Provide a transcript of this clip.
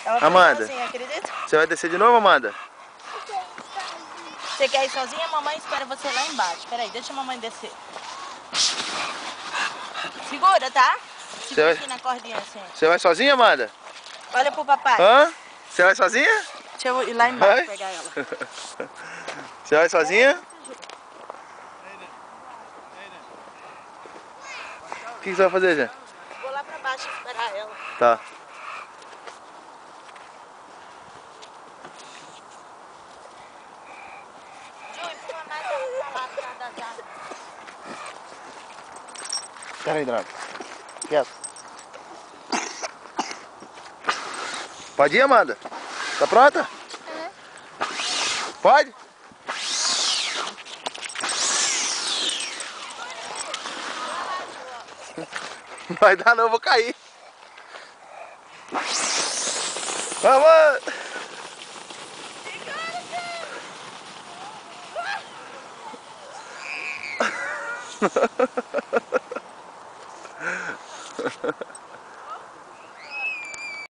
Ela foi Amanda, sozinha, acredita? você vai descer de novo, Amanda? Você quer ir sozinha? Mamãe espera você lá embaixo. Espera aí, deixa a mamãe descer. Segura, tá? Segura aqui na cordinha assim. Você vai sozinha, Amanda? Olha pro papai. Hã? Você vai sozinha? Deixa eu ir lá embaixo Vai? pegar ela. Você vai sozinha? O que você vai fazer, gente? Vou lá pra baixo esperar ela. Tá. Ju, empurra mais ela pra lá atrás das árvores. Pera aí, Drago. Quieto. Pode ir, Amanda? Tá pronta? Pode? Não vai dar não, eu vou cair. Vamos!